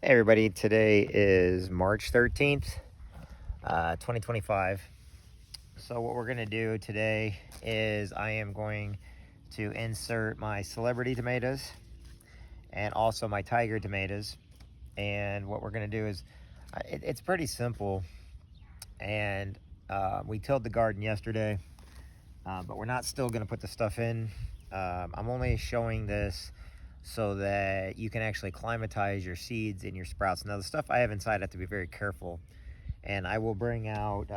Hey everybody, today is March 13th, 2025. So what we're going to do today is I am going to insert my celebrity tomatoes and also my tiger tomatoes. And what we're going to do is, it's pretty simple. And we tilled the garden yesterday, but we're not still going to put the stuff in. I'm only showing this so that you can actually climatize your seeds and your sprouts. Now the stuff I have inside I have to be very careful, and I will bring out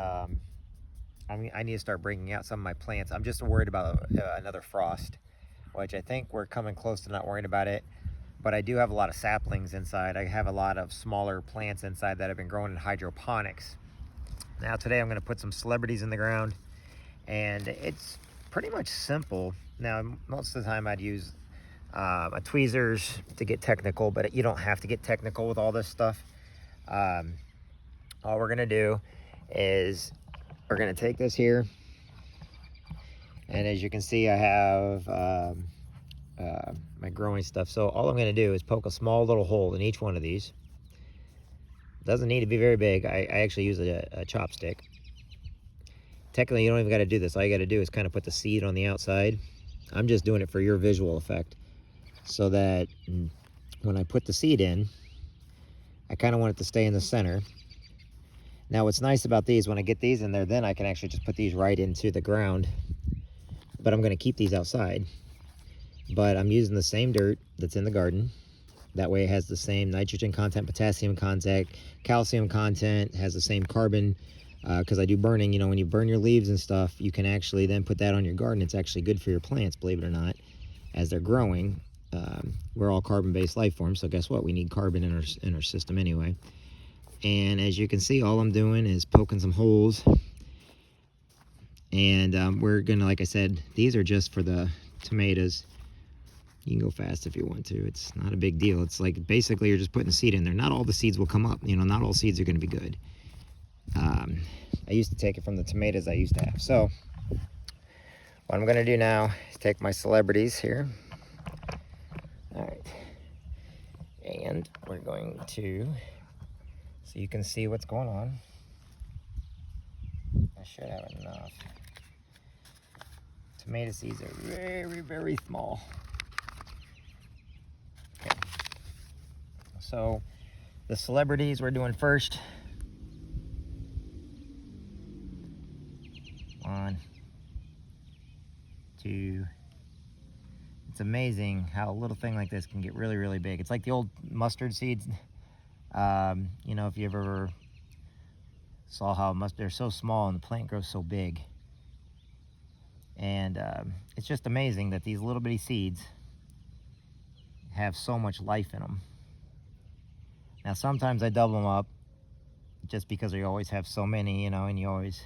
I need to start bringing out some of my plants. I'm just worried about another frost, which I think we're coming close to not worrying about it, but I do have a lot of saplings inside. I have a lot of smaller plants inside that have been grown in hydroponics. Now today I'm going to put some celebrities in the ground, and it's pretty much simple. Now most of the time I'd use a tweezers to get technical, but you don't have to get technical with all this stuff. All we're gonna do is we're gonna take this here, and as you can see I have my growing stuff. So all I'm gonna do is poke a small little hole in each one of these. Doesn't need to be very big. I actually use a chopstick. Technically you don't even got to do this. All you got to do is kind of put the seed on the outside. I'm just doing it for your visual effect, so that when I put the seed in, I kind of want it to stay in the center. Now what's nice about these, when I get these in there, then I can actually just put these right into the ground, but I'm going to keep these outside. But I'm using the same dirt that's in the garden. That way it has the same nitrogen content, potassium content, calcium content, has the same carbon, because I do burning. You know, when you burn your leaves and stuff, you can actually then put that on your garden. It's actually good for your plants, believe it or not, as they're growing. We're all carbon-based life forms, so guess what? We need carbon in our system anyway. And as you can see, all I'm doing is poking some holes. And we're gonna, like I said, these are just for the tomatoes. You can go fast if you want to. It's not a big deal. It's like basically you're just putting seed in there. Not all the seeds will come up. You know, not all seeds are going to be good. I used to take it from the tomatoes I used to have. So what I'm going to do now is take my celebrities here. All right. And we're going to, so you can see what's going on. I should have enough. Tomato seeds are very, very small. Okay. So the celebrities we're doing first. 1, 2. It's amazing how a little thing like this can get really, really big. It's like the old mustard seeds. You know, if you ever saw how they're so small and the plant grows so big. And it's just amazing that these little bitty seeds have so much life in them. Now sometimes I double them up just because you always have so many, you know, and you always...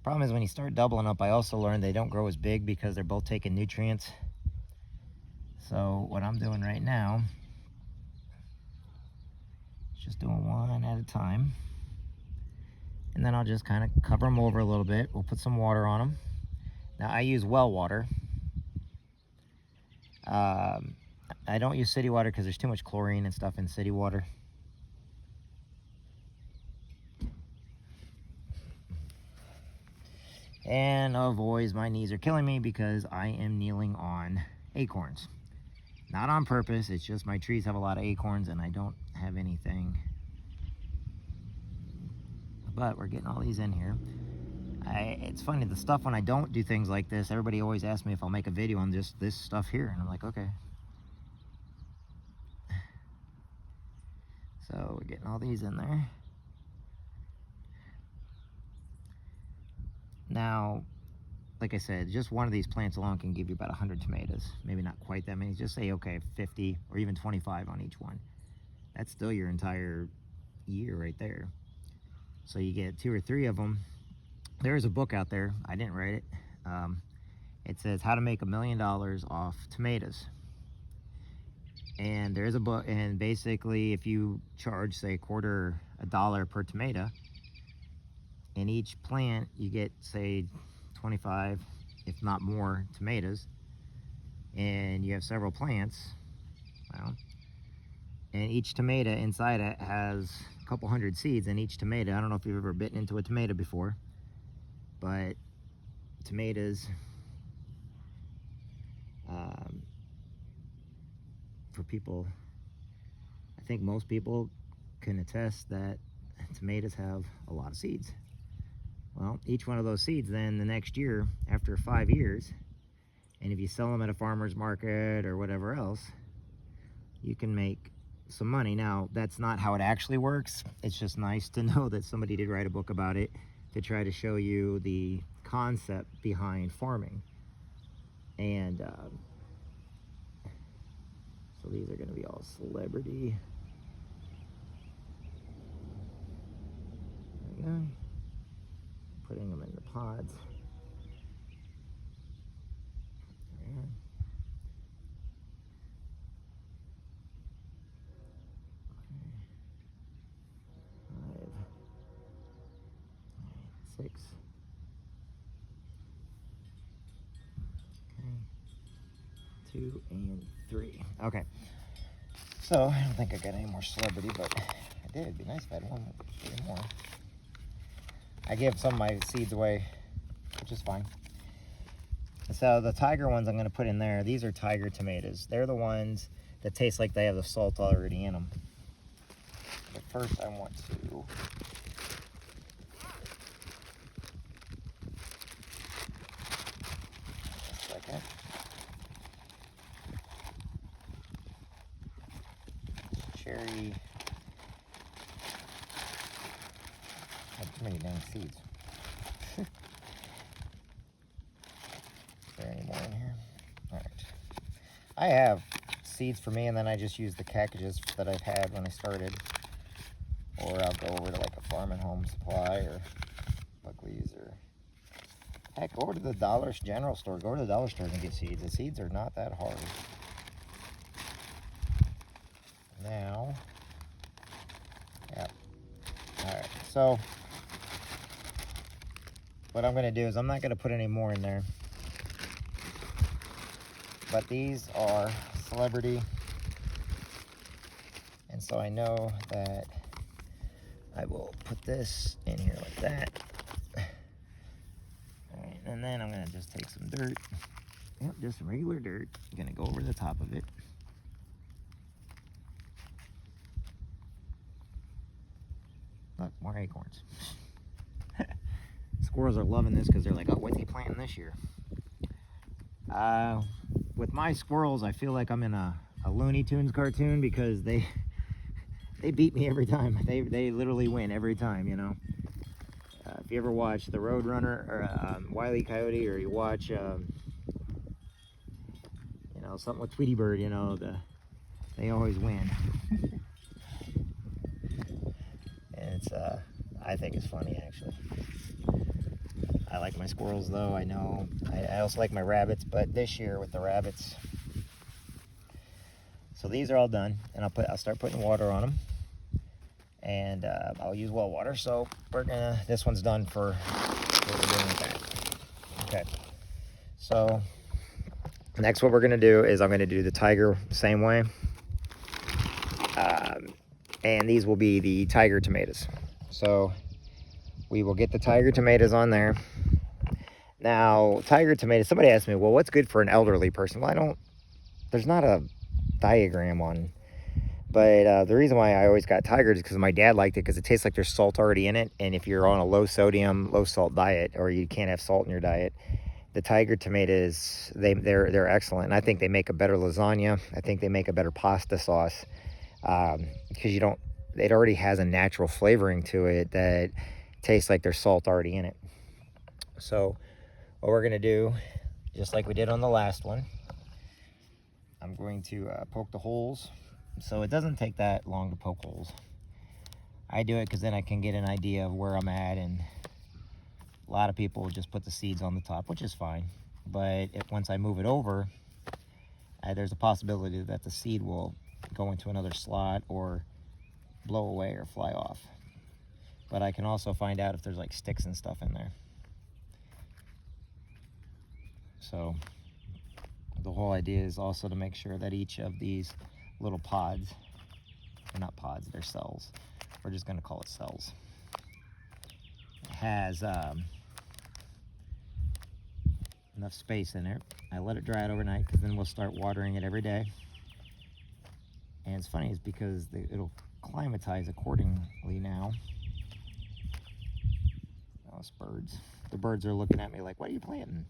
Problem is when you start doubling up, I also learned they don't grow as big because they're both taking nutrients. So what I'm doing right now is just doing one at a time. And then I'll just kind of cover them over a little bit. We'll put some water on them. Now I use well water. I don't use city water because there's too much chlorine and stuff in city water. And oh boys, my knees are killing me because I am kneeling on acorns. Not on purpose, it's just my trees have a lot of acorns and I don't have anything. But we're getting all these in here. It's funny, the stuff when I don't do things like this, everybody always asks me if I'll make a video on just this stuff here. And I'm like, okay. So we're getting all these in there. Now, like I said, just one of these plants alone can give you about 100 tomatoes. Maybe not quite that many. Just say, okay, 50 or even 25 on each one. That's still your entire year right there. So you get 2 or 3 of them. There is a book out there. I didn't write it. It says How to Make $1 Million Off Tomatoes. And there's a book, and basically if you charge, say, $0.25 per tomato, in each plant you get, say, 25, if not more, tomatoes, and you have several plants, well, and each tomato inside it has a couple hundred seeds in each tomato. I don't know if you've ever bitten into a tomato before, but tomatoes, for people, I think most people can attest that tomatoes have a lot of seeds. Well, each one of those seeds then the next year, after 5 years, and if you sell them at a farmer's market or whatever else, you can make some money. Now, that's not how it actually works. It's just nice to know that somebody did write a book about it to try to show you the concept behind farming. And so these are going to be all celebrity. There we go. Putting them in the pods. There we are. Okay. 5, 6. Okay. 2 and 3. Okay. So I don't think I got any more celebrity, but I did. It'd be nice if I had 3 more. I give some of my seeds away, which is fine. So the tiger ones I'm going to put in there. These are tiger tomatoes. They're the ones that taste like they have the salt already in them. But first I want to just a second. Cherry. I have too many dang seeds. Is there any more in here? All right. I have seeds for me, and then I just use the packages that I've had when I started. Or I'll go over to like a Farm and Home Supply or Buckley's, or heck, go over to the General Store. Go to the dollar store and get seeds. The seeds are not that hard. Now, yeah. All right. So what I'm going to do is I'm not going to put any more in there. But these are celebrity. And so I know that I will put this in here like that. All right, and then I'm going to just take some dirt. Yep, just some regular dirt. I'm going to go over the top of it. Look, more acorns. Squirrels are loving this because they're like, oh, what's he planting this year? With my squirrels, I feel like I'm in a Looney Tunes cartoon because they beat me every time. They literally win every time, you know. If you ever watch The Roadrunner or Wile E. Coyote, or you watch, you know, something with Tweety Bird, you know, they always win. And it's, I think it's funny, actually. I like my squirrels, though. I know. I also like my rabbits, but this year with the rabbits. So these are all done, and I'll start putting water on them, and I'll use well water. So this one's done for what we're doing with that. Okay. So next, what we're gonna do is I'm gonna do the tiger same way, and these will be the tiger tomatoes. So we will get the tiger tomatoes on there. Now, tiger tomatoes, somebody asked me, well, what's good for an elderly person? Well, there's not a diagram on, but the reason why I always got tigers is because my dad liked it because it tastes like there's salt already in it. And if you're on a low sodium, low salt diet, or you can't have salt in your diet, the tiger tomatoes, they're excellent. And I think they make a better lasagna. I think they make a better pasta sauce, because it already has a natural flavoring to it that tastes like there's salt already in it. So what we're gonna do, just like we did on the last one, I'm going to poke the holes. So it doesn't take that long to poke holes. I do it because then I can get an idea of where I'm at, and a lot of people just put the seeds on the top, which is fine. But once I move it over, there's a possibility that the seed will go into another slot or blow away or fly off. But I can also find out if there's like sticks and stuff in there. So the whole idea is also to make sure that each of these little pods They're not pods, they're cells. We're just gonna call it cells. It has enough space in there. I let it dry out overnight because then we'll start watering it every day. And it's funny, is because it'll climatize accordingly now. Those birds. The birds are looking at me like, what are you planting?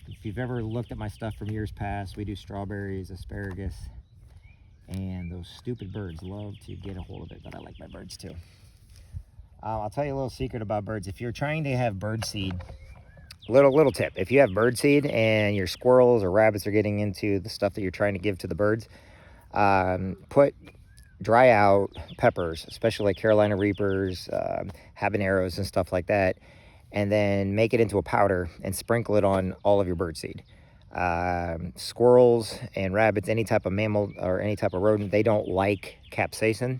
If you've ever looked at my stuff from years past, we do strawberries, asparagus, and those stupid birds love to get a hold of it, but I like my birds too. I'll tell you a little secret about birds. If you're trying to have bird seed, little tip, if you have bird seed and your squirrels or rabbits are getting into the stuff that you're trying to give to the birds, put dry out peppers, especially like Carolina Reapers, habaneros and stuff like that, and then make it into a powder and sprinkle it on all of your bird seed. Squirrels and rabbits, any type of mammal or any type of rodent, they don't like capsaicin,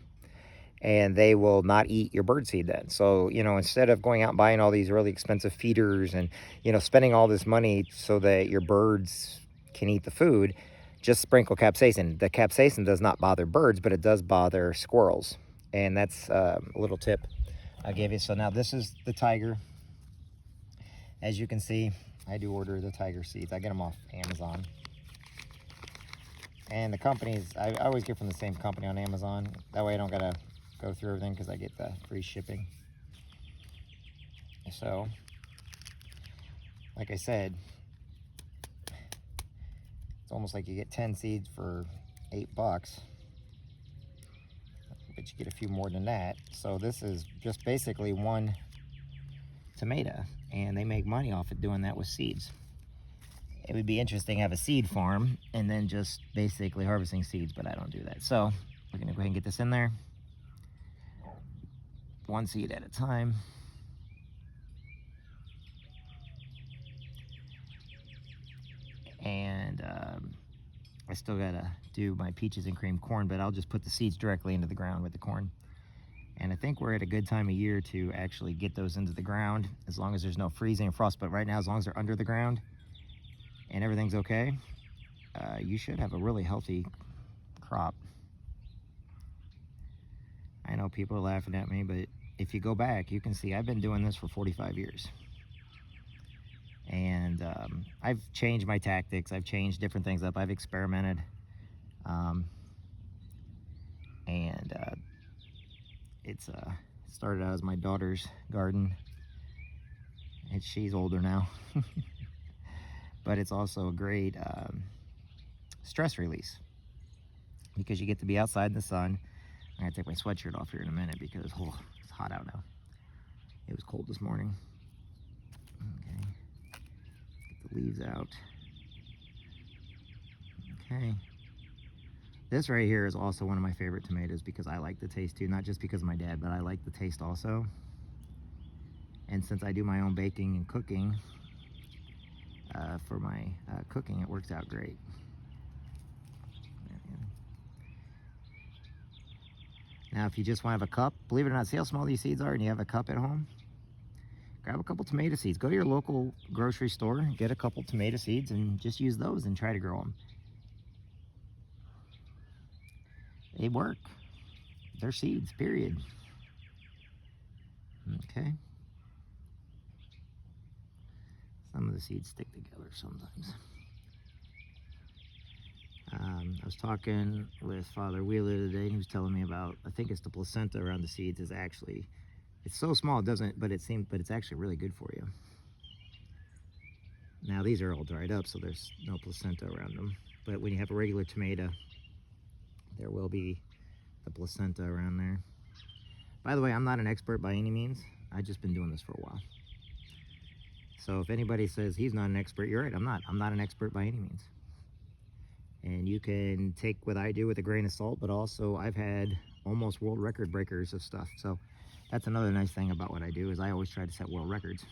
and they will not eat your bird seed then. So, you know, instead of going out and buying all these really expensive feeders and, you know, spending all this money so that your birds can eat the food, just sprinkle capsaicin. The capsaicin does not bother birds, but it does bother squirrels. And that's a little tip I gave you. So now this is the tiger. As you can see, I do order the tiger seeds. I get them off Amazon. And the companies, I always get from the same company on Amazon. That way I don't gotta go through everything because I get the free shipping. So, like I said, it's almost like you get 10 seeds for $8, but you get a few more than that. So this is just basically one tomato, and they make money off of doing that with seeds. It would be interesting to have a seed farm and then just basically harvesting seeds, but I don't do that. So we're gonna go ahead and get this in there, one seed at a time. And I still gotta do my peaches and cream corn, but I'll just put the seeds directly into the ground with the corn. And I think we're at a good time of year to actually get those into the ground, as long as there's no freezing and frost. But right now, as long as they're under the ground and everything's okay, you should have a really healthy crop. I know people are laughing at me, but if you go back, you can see I've been doing this for 45 years. And I've changed my tactics. I've changed different things up. I've experimented. It started out as my daughter's garden. And she's older now. But it's also a great stress release, because you get to be outside in the sun. I'm gonna take my sweatshirt off here in a minute because it's hot out now. It was cold this morning. Okay. Get the leaves out. Okay. This right here is also one of my favorite tomatoes because I like the taste too, not just because of my dad, but I like the taste also. And since I do my own baking and cooking, for my cooking, it works out great. Now, if you just want to have a cup, believe it or not, see how small these seeds are, and you have a cup at home? Grab a couple tomato seeds. Go to your local grocery store, get a couple tomato seeds, and just use those and try to grow them. They work. They're seeds, period. Okay. Some of the seeds stick together sometimes. I was talking with Father Wheeler today, and he was telling me about, I think it's the placenta around the seeds is actually, it's so small it doesn't, but it's actually really good for you. Now these are all dried up, so there's no placenta around them. But when you have a regular tomato, there will be the placenta around there. By the way, I'm not an expert by any means. I've just been doing this for a while. So if anybody says he's not an expert, you're right, I'm not. I'm not an expert by any means. And you can take what I do with a grain of salt, but also I've had almost world record breakers of stuff. So that's another nice thing about what I do, is I always try to set world records.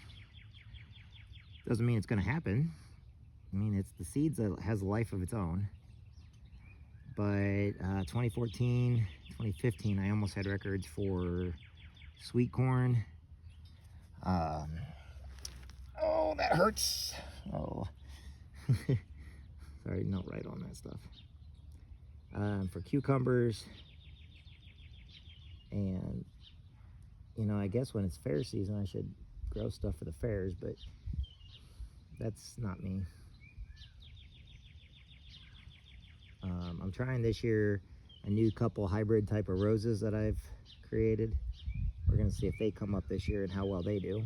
Doesn't mean it's gonna happen. I mean, it's the seeds that has a life of its own. But 2014, 2015, I almost had records for sweet corn. Oh, that hurts. Oh. Sorry, not right on that stuff. for cucumbers. And, you know, I guess when it's fair season, I should grow stuff for the fairs, but that's not me. I'm trying this year a new couple hybrid type of roses that I've created. We're gonna see if they come up this year and how well they do.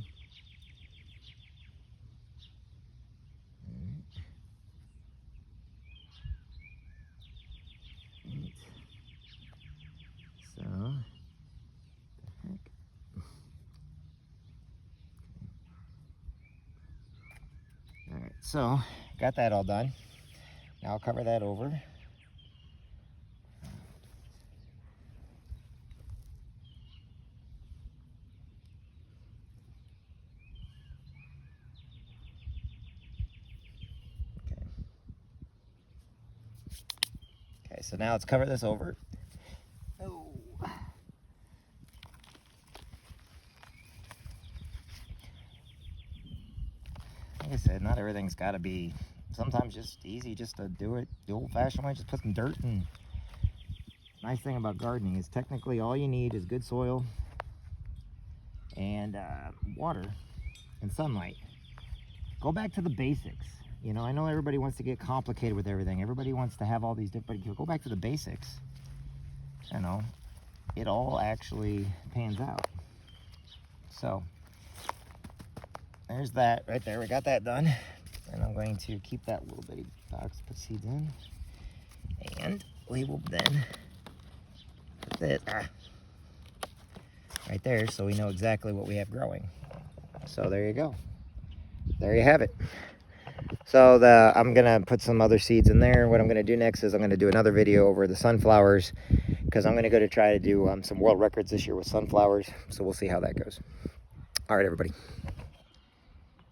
So, the heck? All right, so got that all done. Now I'll cover that over. Okay, so now let's cover this over. Oh. Like I said, not everything's got to be, sometimes just easy just to do it the old-fashioned way. Just put some dirt in. Nice thing about gardening is technically all you need is good soil and water and sunlight. Go back to the basics. You know, I know everybody wants to get complicated with everything. Everybody wants to have all these different, go back to the basics. You know, it all actually pans out. So, there's that right there. We got that done. And I'm going to keep that little bitty box, put seeds in. And we will then put that right there so we know exactly what we have growing. So there you go. There you have it. So I'm gonna put some other seeds in there. What I'm gonna do next is I'm gonna do another video over the sunflowers, because I'm gonna go to try to do some world records this year with sunflowers. So we'll see how that goes. All right, everybody.